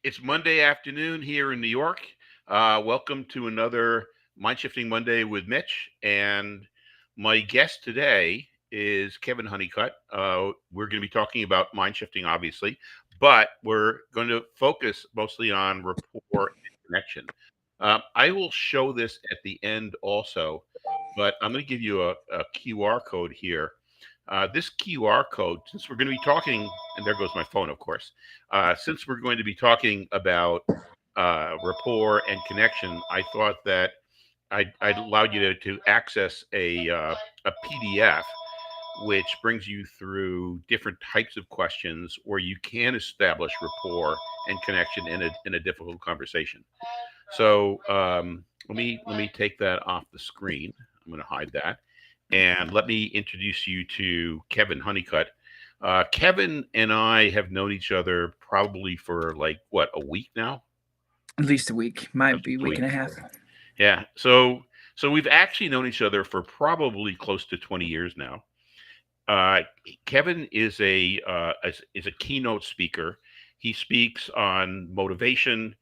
It's Monday afternoon here in New York. Welcome to another Mind Shifting Monday with Mitch. And my guest today is Kevin Honeycutt. We're going to be talking about mind shifting, obviously, but we're going to focus mostly on rapport and connection. I will show this at the end also, but I'm going to give you a QR code here. This QR code, since we're going to be talking, and there goes my phone, of course. Since we're going to be talking about rapport and connection, I thought that I'd allow you to access a PDF, which brings you through different types of questions where you can establish rapport and connection in a difficult conversation. So let me take that off the screen. I'm going to hide that, and let me introduce you to Kevin Honeycutt. Kevin and I have known each other probably for like what, a week now? At least a week, At might be least a a week week. and a half. Yeah. So we've actually known each other for probably close to 20 years now. Uh, Kevin is a keynote speaker. He speaks on motivation,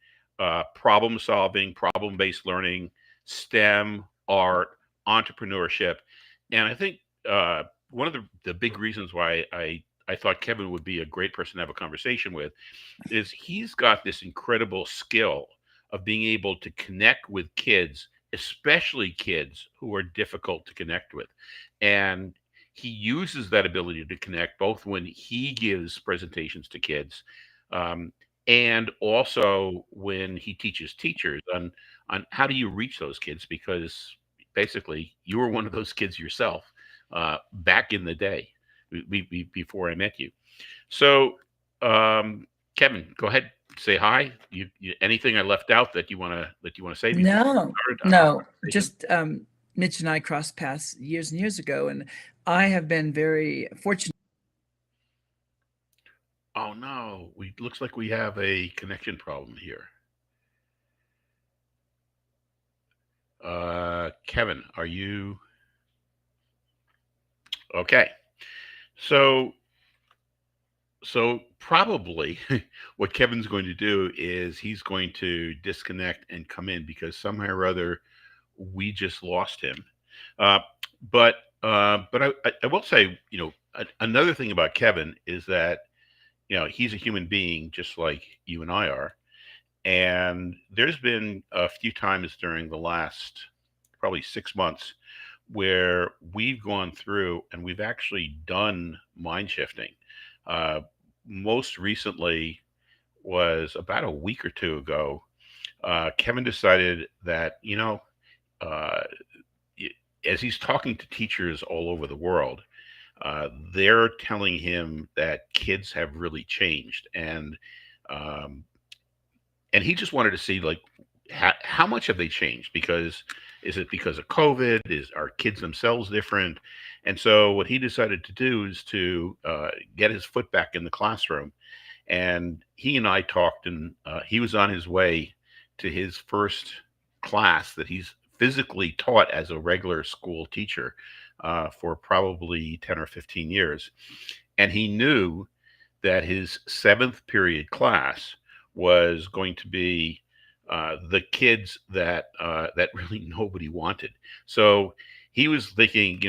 problem solving, problem based learning, STEM, art, entrepreneurship, and I think one of the big reasons why I thought Kevin would be a great person to have a conversation with is he's got this incredible skill of being able to connect with kids, especially kids who are difficult to connect with. And he uses that ability to connect both when he gives presentations to kids, um, and also when he teaches teachers on how do you reach those kids, because basically you were one of those kids yourself back in the day, before I met you. So, um, Kevin, go ahead, say hi. Anything I left out that you want to say before No, we start our no, conversation? just Mitch and I crossed paths years and years ago, and I have been very fortunate. Oh no, we looks like we have a connection problem here. Kevin, are you okay? So so probably what Kevin's going to do is he's going to disconnect and come in because somehow or other we just lost him. Uh, but I will say, another thing about Kevin is that he's a human being just like you and I are, and there's been a few times during the last probably 6 months where we've gone through and we've actually done mind shifting. Uh, Most recently was about a week or two ago. Kevin decided that, uh, as he's talking to teachers all over the world, they're telling him that kids have really changed, um, and he just wanted to see like how much have they changed? Because is it because of COVID? Is Are kids themselves different? And so what he decided to do is to get his foot back in the classroom, and he and I talked, and he was on his way to his first class that he's physically taught as a regular school teacher for probably 10 or 15 years. And he knew that his seventh period class was going to be the kids that really nobody wanted. So he was thinking,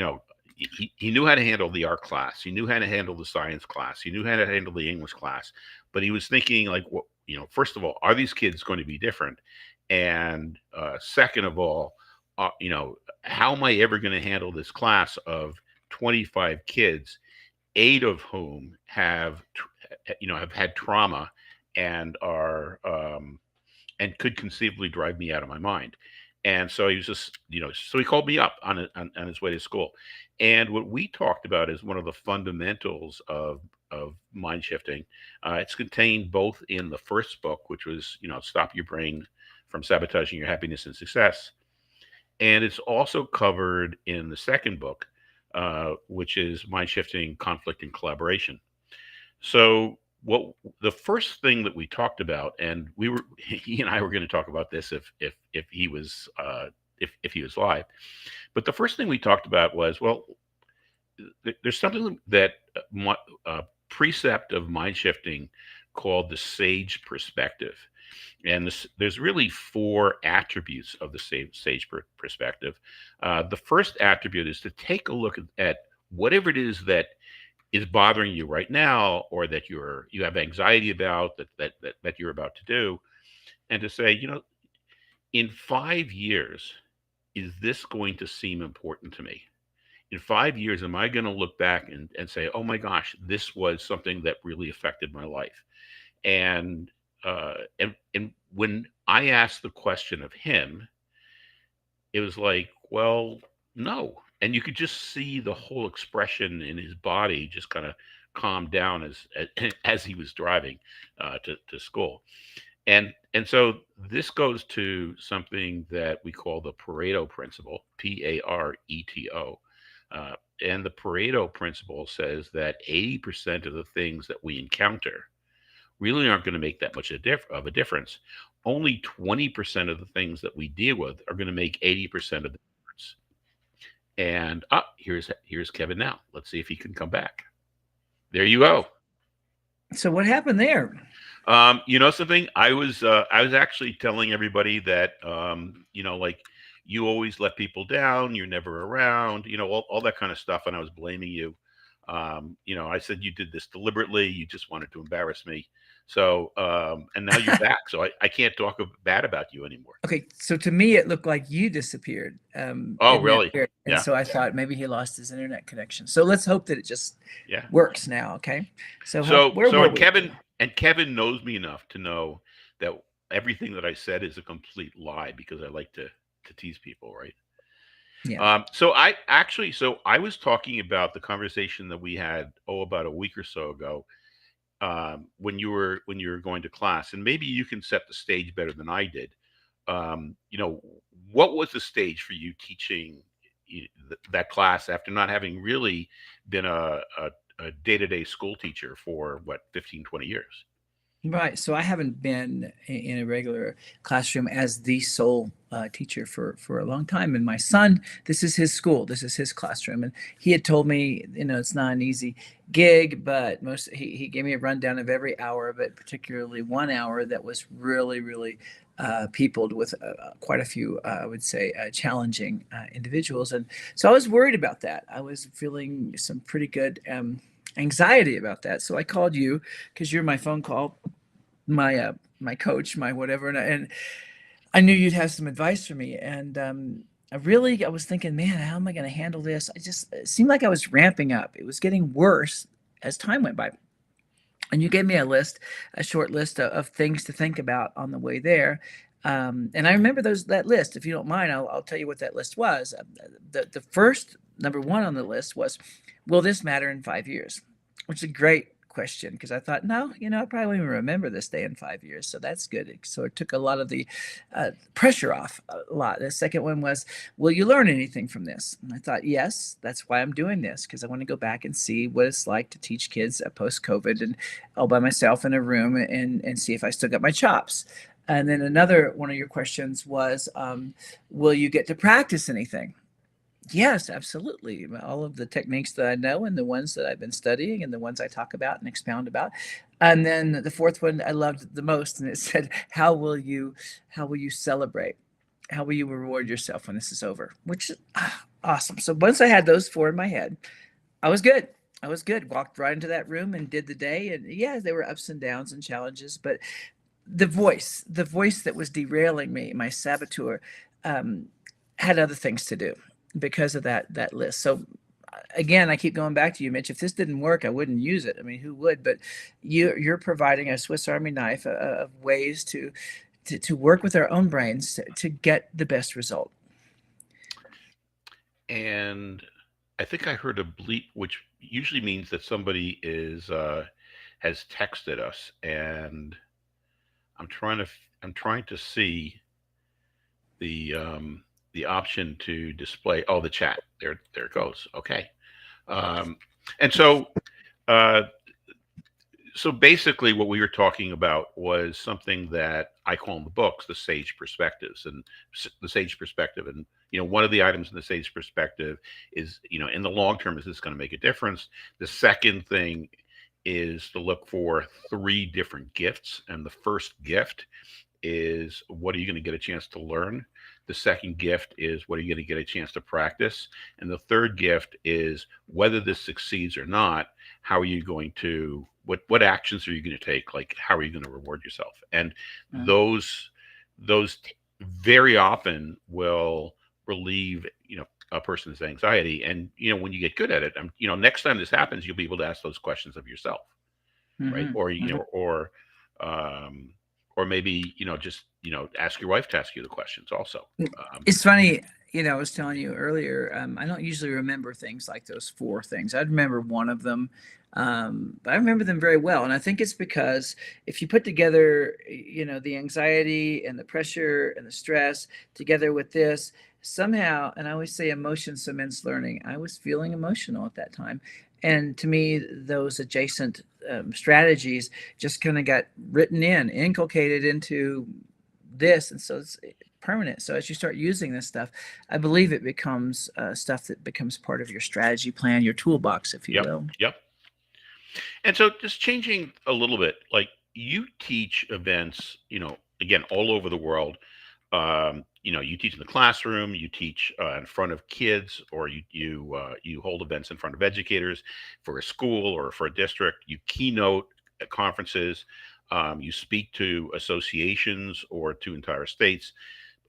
he knew how to handle the art class, he knew how to handle the science class, he knew how to handle the English class, but he was thinking like, what, first of all, are these kids going to be different? And second of all, how am I ever going to handle this class of 25 kids, eight of whom have had trauma and are and could conceivably drive me out of my mind. And so he was just, so he called me up on his way to school. And what we talked about is one of the fundamentals of mind shifting. It's contained both in the first book, which was, Stop Your Brain from Sabotaging Your Happiness and Success. And it's also covered in the second book, which is Mind Shifting, Conflict, and Collaboration. So what the first thing that we talked about, and he and I were going to talk about this if he was if he was live, but the first thing we talked about was, well, there's something that precept of mind shifting called the sage perspective. And there's really four attributes of the sage perspective. The first attribute is to take a look at whatever it is that is bothering you right now, or that you have anxiety about, that you're about to do, and to say, in 5 years, is this going to seem important to me? In 5 years, am I going to look back and say, oh my gosh, this was something that really affected my life? And when I asked the question of him, it was like, well, no. And you could just see the whole expression in his body just kind of calm down as he was driving to school. And so this goes to something that we call the Pareto principle, Pareto. Uh, and the Pareto principle says that 80% of the things that we encounter really aren't going to make that much of a difference. Only 20% of the things that we deal with are going to make 80% of the difference. And here's Kevin now. Let's see if he can come back. There you go. So what happened there? You know something? I was actually telling everybody that like, you always let people down. You're never around. All that kind of stuff, and I was blaming you. I said you did this deliberately. You just wanted to embarrass me. So and now you're back. So I can't talk bad about you anymore. Okay, so to me, it looked like you disappeared. Oh, Isn't that really? weird? And Yeah, so I thought maybe he lost his internet connection. So let's hope that it just yeah. works now. Okay. So So where so were and we? Kevin knows me enough to know that everything that I said is a complete lie, because I like to tease people, right? Yeah. So I was talking about the conversation that we had, about a week or so ago, when you were going to class, and maybe you can set the stage better than I did. Um, you know, what was the stage for you teaching that class after not having really been a day-to-day school teacher for what, 15, 20 years? Right. So I haven't been in a regular classroom as the sole teacher for a long time. And my son, this is his school, this is his classroom, and he had told me, it's not an easy gig, but he gave me a rundown of every hour, but particularly 1 hour that was really, really peopled with quite a few, I would say, challenging individuals. And so I was worried about that. I was feeling some pretty good anxiety about that. So I called you because you're my phone call, my coach, my whatever, and I knew you'd have some advice for me. And I was thinking, man, how am I going to handle this? It seemed like I was ramping up. It was getting worse as time went by. And you gave me a short list of things to think about on the way there. And I remember that list. If you don't mind, I'll tell you what that list was. The first number one on the list was, will this matter in 5 years? Which is a great question, because I thought, no, I probably won't even remember this day in 5 years. So that's good. So it took a lot of the pressure off a lot. The second one was, will you learn anything from this? And I thought, yes, that's why I'm doing this, because I want to go back and see what it's like to teach kids post COVID and all by myself in a room, and see if I still got my chops. And then another one of your questions was, will you get to practice anything? Yes, absolutely. All of the techniques that I know, and the ones that I've been studying, and the ones I talk about and expound about. And then the fourth one I loved the most, and it said, how will you celebrate? How will you reward yourself when this is over? Which is awesome. So once I had those four in my head, I was good. I was good. Walked right into that room and did the day. And yeah, there were ups and downs and challenges, but the voice that was derailing me, my saboteur, um, had other things to do because of that list. So again, I keep going back to you, Mitch. If this didn't work, I wouldn't use it. I mean, who would? But you're providing a Swiss Army knife of ways to work with our own brains to get the best result. And I think I heard a bleep, which usually means that somebody is has texted us, and I'm trying to see the option to display. Oh, the chat. There it goes. Okay. Um, and uh, so basically, what we were talking about was something that I call in the books the sage perspectives, and the sage perspective. And one of the items in the sage perspective is, in the long term, is this going to make a difference? The second thing is to look for three different gifts. And the first gift is, what are you going to get a chance to learn? The second gift is, what are you going to get a chance to practice? And the third gift is, whether this succeeds or not, how are you going to, what actions are you going to take? Like, how are you going to reward yourself? And Uh, those very often will relieve, a person's anxiety. And, when you get good at it, next time this happens, you'll be able to ask those questions of yourself, right? mhm, Or, mhm. um, or maybe, just, ask your wife to ask you the questions also. Um, It's funny, I was telling you earlier, I don't usually remember things like those four things. I'd remember one of them, but I remember them very well. And I think it's because if you put together, the anxiety and the pressure and the stress together with this, somehow, and I always say emotion cements learning. I was feeling emotional at that time. And to me, those adjacent strategies just kind of got inculcated into this. And so it's permanent. So as you start using this stuff, I believe it becomes stuff that becomes part of your strategy plan, your toolbox, if you yep, will. yep. And so, just changing a little bit, like, you teach events, again, all over the world. You teach in the classroom, you teach in front of kids, or you hold events in front of educators for a school or for a district. You keynote at conferences. You speak to associations or to entire states.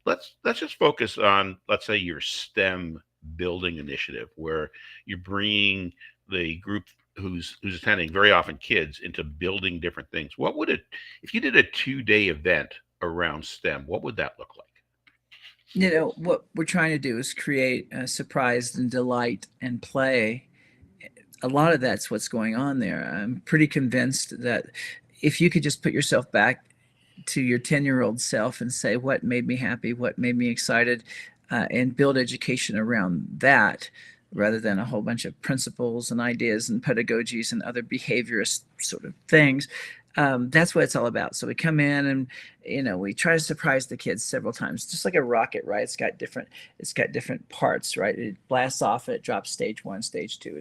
Let's just focus on, let's say, your STEM building initiative, where you're bringing the group who's attending, very often kids, into building different things. What would it, if you did a 2-day event around STEM, what would that look like? What we're trying to do is create surprise and delight and play. A lot of that's what's going on there. I'm pretty convinced that if you could just put yourself back to your 10-year-old self and say, what made me happy, what made me excited, and build education around that rather than a whole bunch of principles and ideas and pedagogies and other behaviorist sort of things. That's what it's all about. So we come in and we try to surprise the kids several times, just like a rocket, right? It's got different parts, right? It blasts off and it drops stage one, stage two,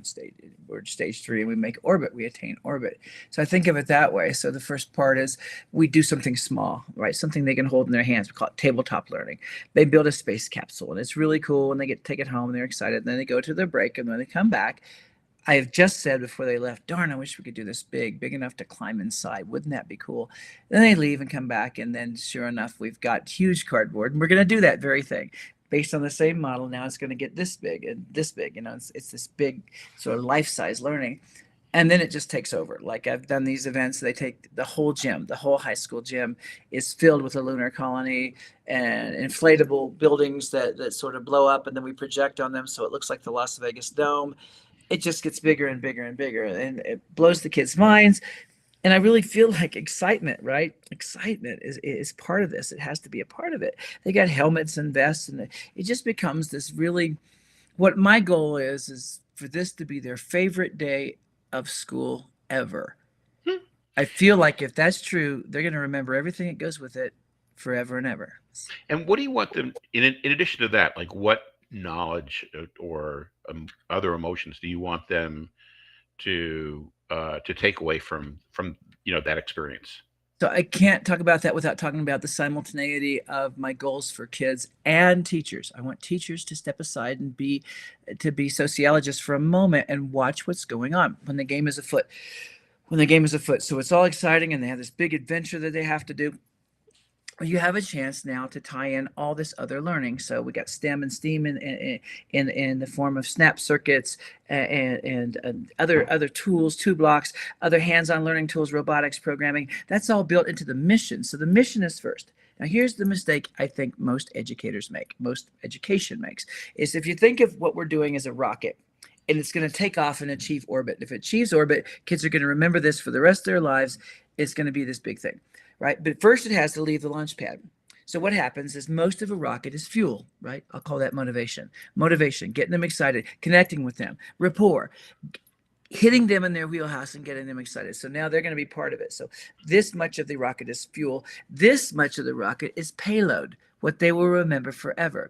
we're stage three, and we make orbit. We attain orbit. So I think of it that way. So the first part is we do something small, right? Something they can hold in their hands. We call it tabletop learning. They build a space capsule, and it's really cool. And they get to take it home, and they're excited. And then they go to their break, and when they come back, I have just said before they left, darn, I wish we could do this big enough to climb inside. Wouldn't that be cool? Then they leave and come back, and then sure enough, we've got huge cardboard, and we're going to do that very thing. Based on the same model, now it's going to get this big and this big. It's this big sort of life-size learning. And then it just takes over. Like, I've done these events, they take the whole gym, the whole high school gym is filled with a lunar colony and inflatable buildings that sort of blow up, and then we project on them so it looks like the Las Vegas Dome. It just gets bigger and bigger and bigger, and it blows the kids' minds. And I really feel like excitement, right? Excitement is part of this. It has to be a part of it. They got helmets and vests, and it just becomes this really, what my goal is for this to be their favorite day of school ever. Hmm. I feel like if that's true, they're going to remember everything that goes with it forever and ever. And what do you want them, in addition to that, like, what knowledge or other emotions do you want them to take away from that experience? So I can't talk about that without talking about the simultaneity of my goals for kids and teachers. I want teachers to step aside and be sociologists for a moment and watch what's going on when the game is afoot. When the game is afoot. So it's all exciting, and they have this big adventure that they have to do. You have a chance now to tie in all this other learning. So we got STEM and STEAM in the form of snap circuits and other tools, two blocks, other hands-on learning tools, robotics, programming. That's all built into the mission. So the mission is first. Now, here's the mistake I think most educators make, most education makes, is if you think of what we're doing as a rocket, and it's going to take off and achieve orbit. If it achieves orbit, kids are going to remember this for the rest of their lives. It's going to be this big thing, right? But first it has to leave the launch pad. So what happens is most of a rocket is fuel, right? I'll call that motivation. Motivation, getting them excited, connecting with them, rapport, hitting them in their wheelhouse and getting them excited. So now they're going to be part of it. So this much of the rocket is fuel. This much of the rocket is payload, what they will remember forever.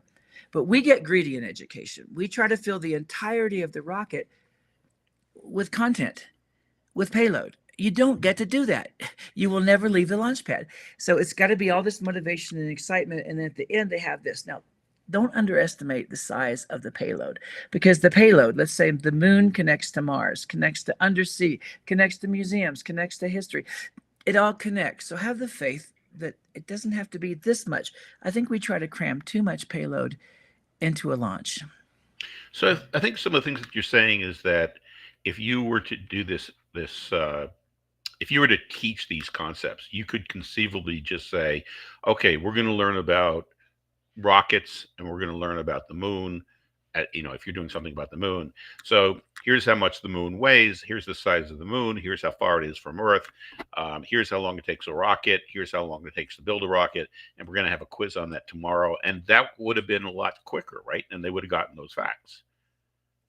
But we get greedy in education. We try to fill the entirety of the rocket with content, with payload. You don't get to do that. You will never leave the launch pad. So it's got to be all this motivation and excitement. And then at the end, they have this. Now, don't underestimate the size of the payload, because the payload, let's say the moon connects to Mars, connects to undersea, connects to museums, connects to history. It all connects. So have the faith that it doesn't have to be this much. I think we try to cram too much payload into a launch. So I think some of the things that you're saying is that if you were to do if you were to teach these concepts, you could conceivably just say, okay, we're going to learn about rockets and we're going to learn about the moon. If you're doing something about the moon, so here's how much the moon weighs, here's the size of the moon, here's how far it is from Earth, here's how long it takes a rocket, here's how long it takes to build a rocket, and we're going to have a quiz on that tomorrow. And that would have been a lot quicker, right? And they would have gotten those facts.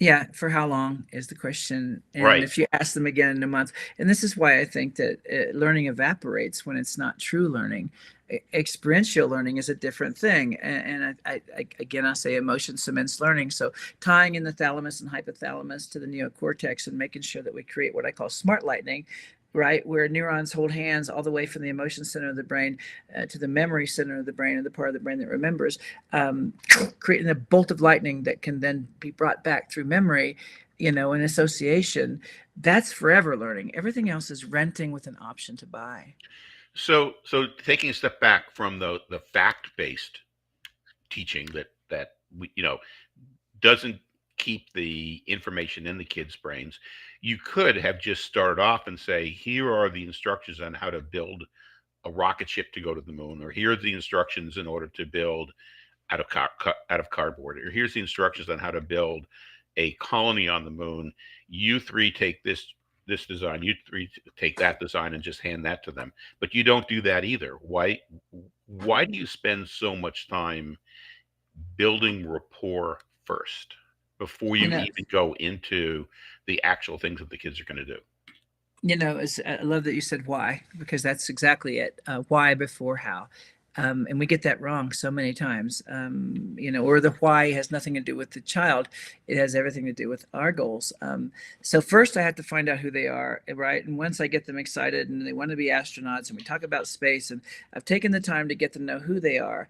Yeah, for how long is the question. And Right. if you ask them again in a month, and this is why I think that learning evaporates when it's not true learning. Experiential learning is a different thing. And again, I say emotion cements learning. So tying in the thalamus and hypothalamus to the neocortex and making sure that we create what I call smart lightning, right? Where neurons hold hands all the way from the emotion center of the brain to the memory center of the brain, and the part of the brain that remembers, um, creating a bolt of lightning that can then be brought back through memory, an association. That's forever learning. Everything else is renting with an option to buy. So taking a step back from the fact based teaching that we doesn't keep the information in the kids' brains, you could have just started off and say, here are the instructions on how to build a rocket ship to go to the moon, or here are the instructions in order to build out of cardboard, or here's the instructions on how to build a colony on the moon. You three take this design, you three take that design, and just hand that to them. But you don't do that either. Why do you spend so much time building rapport first before You you know, even go into the actual things that the kids are going to do? I love that you said why, because that's exactly it. Why before how. And we get that wrong so many times, or the why has nothing to do with the child. It has everything to do with our goals. So first I have to find out who they are, right? And once I get them excited and they want to be astronauts and we talk about space, and I've taken the time to get them to know who they are,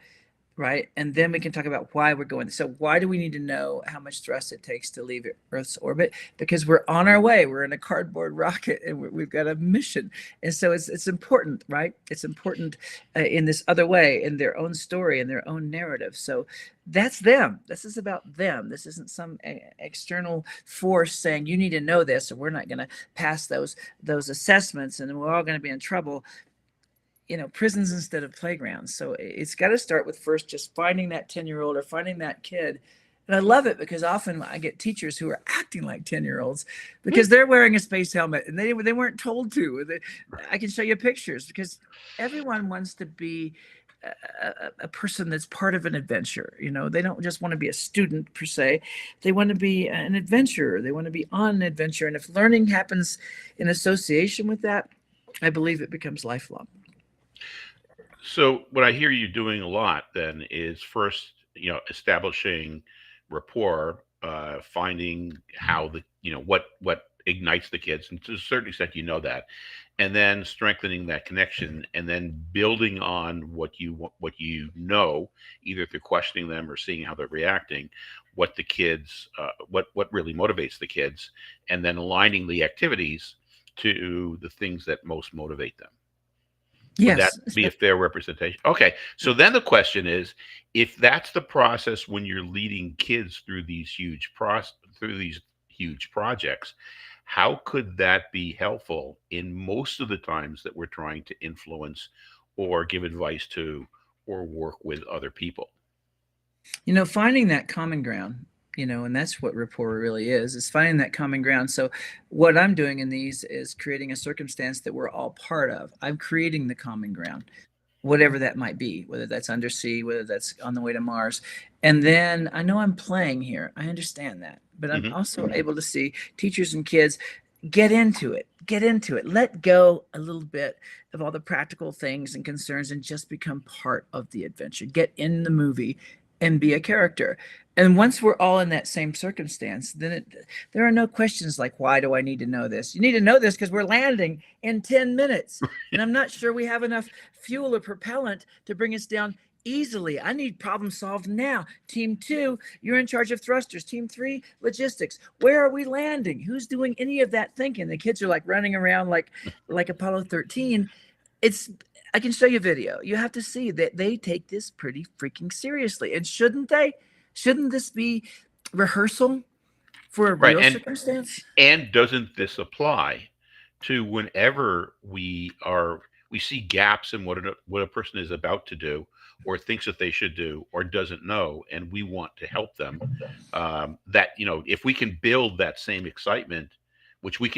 right? And then we can talk about why we're going. So why do we need to know how much thrust it takes to leave Earth's orbit? Because we're on our way. We're in a cardboard rocket, and we've got a mission. And so it's important, right? It's important in this other way, in their own story, in their own narrative. So that's them. This is about them. This isn't some external force saying you need to know this, or we're not going to pass those assessments, and we're all going to be in trouble. Prisons instead of playgrounds. So it's got to start with first just finding that 10-year-old or finding that kid. And I love it because often I get teachers who are acting like 10-year-olds because they're wearing a space helmet and they weren't told to. I can show you pictures because everyone wants to be a person that's part of an adventure. They don't just want to be a student per se. They want to be an adventurer. They want to be on an adventure. And if learning happens in association with that, I believe it becomes lifelong. So what I hear you doing a lot then is first, establishing rapport, finding how what ignites the kids, and to a certain extent, that, and then strengthening that connection, and then building on what you know, either through questioning them or seeing how they're reacting, what the kids, what really motivates the kids, and then aligning the activities to the things that most motivate them. Would that Yes. be a fair representation? Okay. So then the question is, if that's the process when you're leading kids through these huge projects, how could that be helpful in most of the times that we're trying to influence or give advice to or work with other people? Finding that common ground, and that's what rapport really is finding that common ground. So what I'm doing in these is creating a circumstance that we're all part of. I'm creating the common ground, whatever that might be, whether that's undersea, whether that's on the way to Mars. And then I know I'm playing here. I understand that. But I'm Hmm. also able to see teachers and kids get into it. Get into it. Let go a little bit of all the practical things and concerns and just become part of the adventure. Get in the movie and be a character. And once we're all in that same circumstance, then there are no questions like, why do I need to know this? You need to know this because we're landing in 10 minutes. And I'm not sure we have enough fuel or propellant to bring us down easily. I need problem solved now. Team two, you're in charge of thrusters. Team three, logistics. Where are we landing? Who's doing any of that thinking? The kids are like running around like Apollo 13. It's I can show you a video. You have to see that they take this pretty freaking seriously. And shouldn't they? Shouldn't this be rehearsal for a Right. real circumstance? And doesn't this apply to whenever we see gaps in what a person is about to do or thinks that they should do or doesn't know, and we want to help them? That if we can build that same excitement, which we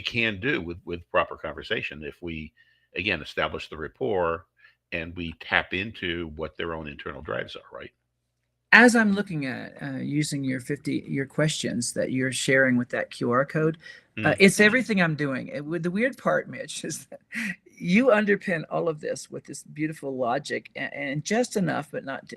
can do with proper conversation, if we again establish the rapport and we tap into what their own internal drives are, right? As I'm looking at using your questions that you're sharing with that QR code, Mm. it's everything I'm doing. With the weird part, Mitch, is that you underpin all of this with this beautiful logic and just enough, but not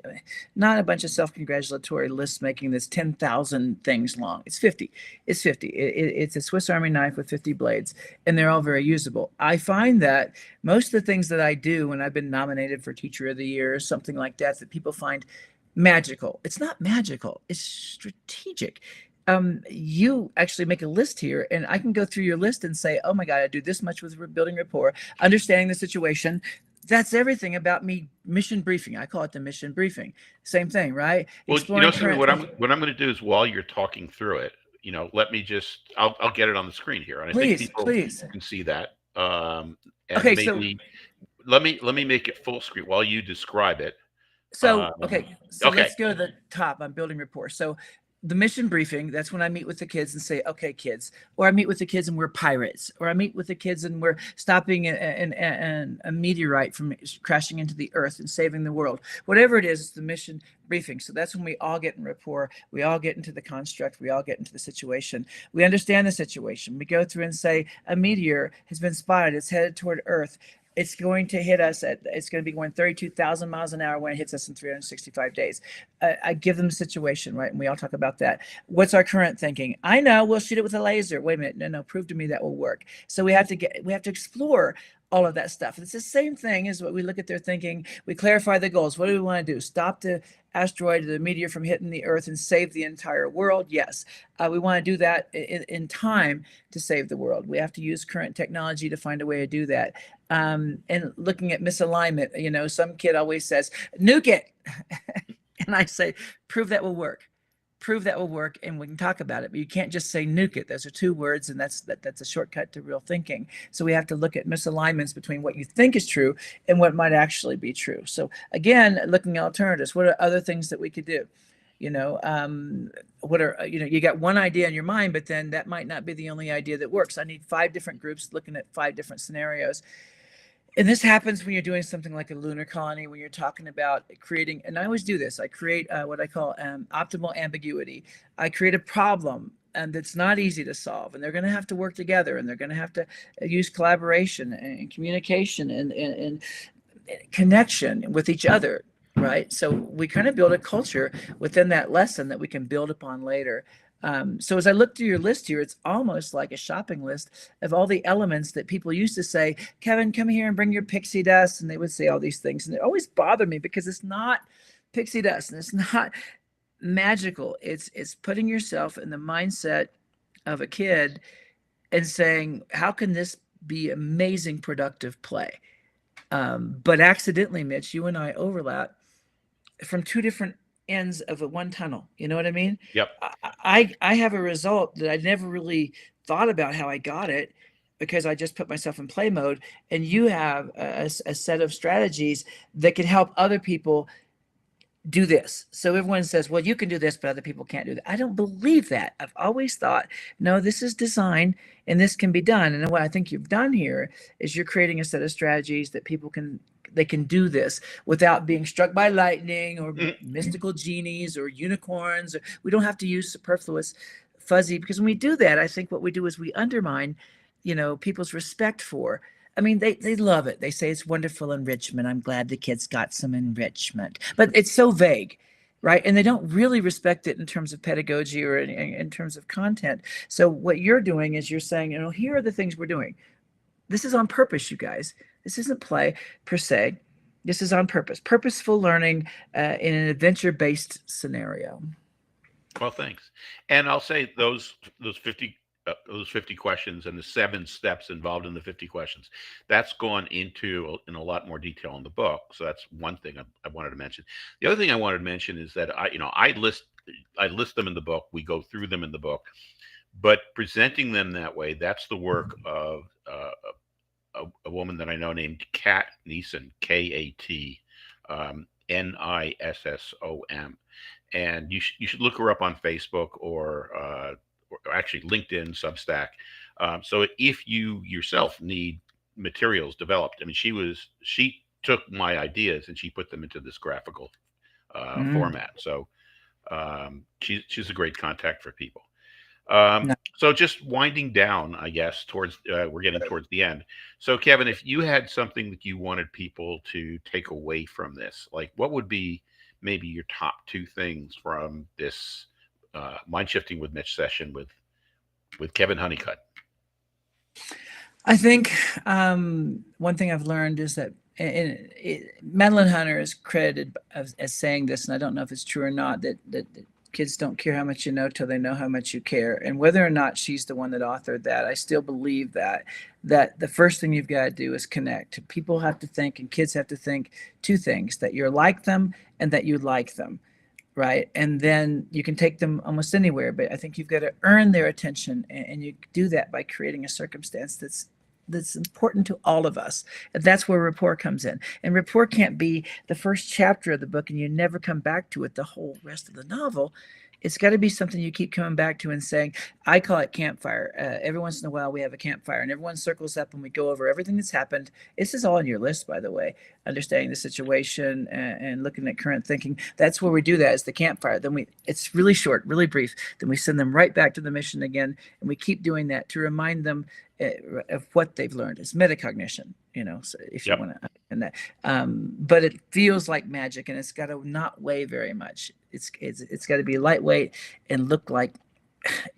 a bunch of self-congratulatory lists making this 10,000 things long. It's 50. It's 50. It's a Swiss Army knife with 50 blades, and they're all very usable. I find that most of the things that I do when I've been nominated for Teacher of the Year or something like that people find magical. It's not magical. It's strategic. You actually make a list here, and I can go through your list and say, oh my God, I do this much with building rapport, understanding the situation. That's everything about me. Mission briefing. I call it the mission briefing. Same thing, right? Well, Exploring Sammy, current thinking. what I'm going to do is while you're talking through it, let me just I'll get it on the screen here, and I think Please, people please. can see that. And Okay, so maybe let me make it full screen while you describe it. So, Um, okay, so okay. let's go to the top. I'm building rapport. So, the mission briefing, that's when I meet with the kids and say, okay, kids, or I meet with the kids and we're pirates, or I meet with the kids and we're stopping a meteorite from crashing into the earth and saving the world. Whatever it is, it's the mission briefing. So, that's when we all get in rapport. We all get into the construct. We all get into the situation. We understand the situation. We go through and say, a meteor has been spotted. It's headed toward Earth. It's going to hit us it's going to be going 32,000 miles an hour when it hits us in 365 days. I give them the situation, right? And we all talk about that. What's our current thinking? I know, we'll shoot it with a laser. Wait a minute. No, prove to me that will work. So we have to explore all of that stuff. It's the same thing as what we look at their thinking. We clarify the goals. What do we want to do? Stop the asteroid or the meteor from hitting the earth and save the entire world? Yes. We want to do that in time to save the world. We have to use current technology to find a way to do that. And looking at misalignment, some kid always says, nuke it. And I say, prove that will work. Prove that will work, and we can talk about it. But you can't just say nuke it. Those are two words, and that's a shortcut to real thinking. So we have to look at misalignments between what you think is true and what might actually be true. So again, looking at alternatives. What are other things that we could do? What are you got one idea in your mind, but then that might not be the only idea that works. I need 5 different groups looking at 5 different scenarios. And this happens when you're doing something like a lunar colony, when you're talking about creating, and I always do this, I create what I call optimal ambiguity. I create a problem and that's not easy to solve, and they're going to have to work together, and they're going to have to use collaboration and communication and connection with each other, right? So we kind of build a culture within that lesson that we can build upon later. So as I look through your list here, it's almost like a shopping list of all the elements that people used to say, Kevin, come here and bring your pixie dust. And they would say all these things. And it always bothered me because it's not pixie dust and it's not magical. It's putting yourself in the mindset of a kid and saying, how can this be amazing, productive play? But accidentally, Mitch, you and I overlap from 2 different ends of a one tunnel. You know what I mean? Yep. I have a result that I never really thought about how I got it because I just put myself in play mode. And you have a set of strategies that can help other people do this. So everyone says, well, you can do this, but other people can't do that. I don't believe that. I've always thought, no, this is design and this can be done. And what I think you've done here is you're creating a set of strategies that people can do this without being struck by lightning or mystical genies or unicorns. We don't have to use superfluous fuzzy, because when we do that, I think what we do is we undermine, people's respect for. I mean, they love it. They say it's wonderful enrichment. I'm glad the kids got some enrichment, but it's so vague. right? And they don't really respect it in terms of pedagogy or in terms of content. So what you're doing is you're saying, here are the things we're doing. This is on purpose, you guys. This isn't play per se. This is on purpose. Purposeful learning in an adventure-based scenario. Well, thanks. And I'll say those 50 questions and the 7 steps involved in the 50 questions, that's gone into in a lot more detail in the book. So that's one thing I wanted to mention. The other thing I wanted to mention is that I list them in the book. We go through them in the book, but presenting them that way, that's the work of a woman that I know named Kat Neeson, Kat Nissom, and you should look her up on Facebook or actually LinkedIn, Substack. So if you yourself need materials developed, I mean, she took my ideas and she put them into this graphical Mm. format. So she's a great contact for people. No. So just winding down, I guess, towards we're getting towards the end. So Kevin, if you had something that you wanted people to take away from this, like what would be maybe your top 2 things from this mind shifting with Mitch session with Kevin Honeycutt? I think one thing I've learned is that Madeline Hunter is credited as saying this, and I don't know if it's true or not, that kids don't care how much you know till they know how much you care. And whether or not she's the one that authored that, I still believe that the first thing you've got to do is connect. People have to think, and kids have to think 2 things: that you're like them and that you like them, right? And then you can take them almost anywhere, but I think you've got to earn their attention, and you do that by creating a circumstance that's important to all of us. And that's where rapport comes in. And rapport can't be the first chapter of the book and you never come back to it the whole rest of the novel. It's got to be something you keep coming back to and saying, I call it campfire. Every once in a while we have a campfire and everyone circles up and we go over everything that's happened. This is all on your list, by the way. Understanding the situation and looking at current thinking. That's where we do that, is the campfire. Then it's really short, really brief. Then we send them right back to the mission again. And we keep doing that to remind them of what they've learned. It's metacognition, so if you Yep. want to understand that. But it feels like magic, and it's got to not weigh very much. It's got to be lightweight and look like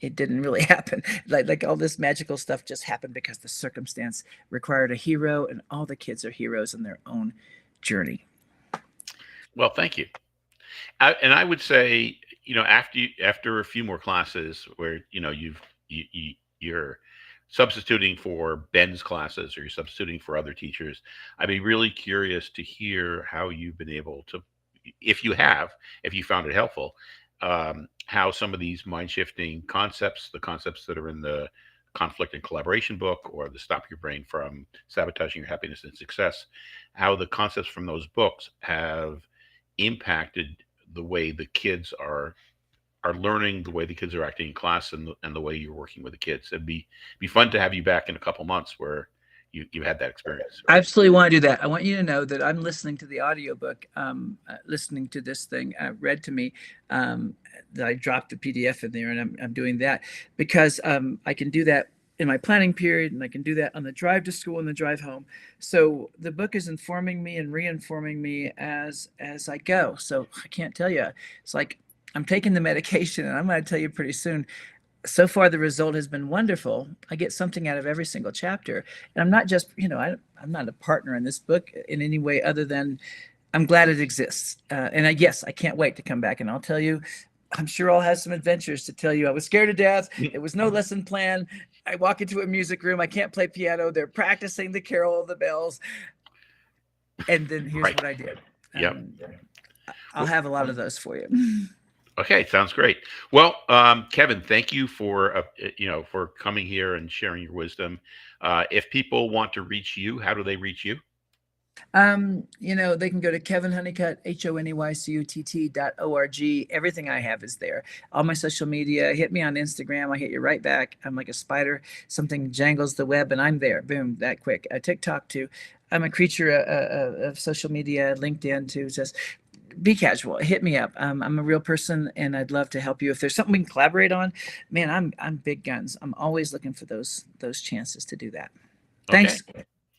it didn't really happen. Like all this magical stuff just happened because the circumstance required a hero, and all the kids are heroes in their own journey. Well, thank you. And I would say, after a few more classes where you're substituting for Ben's classes or you're substituting for other teachers, I'd be really curious to hear how you've been able to, if you found it helpful, how some of these mind shifting concepts, the concepts that are in the conflict and collaboration book or the stop your brain from sabotaging your happiness and success, how the concepts from those books have impacted the way the kids are learning, the way the kids are acting in class, and the way you're working with the kids. It'd be fun to have you back in a couple months where you had that experience. I absolutely want to do that. I want you to know that I'm listening to the audiobook, listening to this thing read to me, that I dropped the PDF in there, and I'm doing that because I can do that in my planning period, and I can do that on the drive to school and the drive home. So the book is informing me and reinforming me as I go. So I can't tell you. It's like I'm taking the medication, and I'm going to tell you pretty soon. So far, the result has been wonderful. I get something out of every single chapter, and I'm not just, I'm not a partner in this book in any way other than I'm glad it exists. And yes, I can't wait to come back, and I'll tell you. I'm sure I'll have some adventures to tell you. I was scared to death. There was no lesson plan. I walk into a music room. I can't play piano. They're practicing the Carol of the Bells. And then here's Right. what I did. Yep. I'll have a lot of those for you. Okay, sounds great. Well, Kevin, thank you for coming here and sharing your wisdom. If people want to reach you, how do they reach you? They can go to Kevin Honeycutt, HONEYCUTT.org. Everything I have is there. All my social media. Hit me on Instagram. I hit you right back. I'm like a spider. Something jangles the web, and I'm there. Boom, that quick. TikTok too. I'm a creature of social media. LinkedIn too. Just be casual. Hit me up. I'm a real person, and I'd love to help you. If there's something we can collaborate on, man, I'm big guns. I'm always looking for those chances to do that. Okay. Thanks.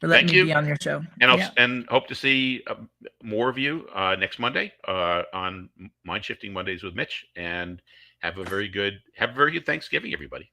for letting Thank me you. be on your show. And Yeah. and hope to see more of you next Monday on Mind Shifting Mondays with Mitch. And have a very good Thanksgiving, everybody.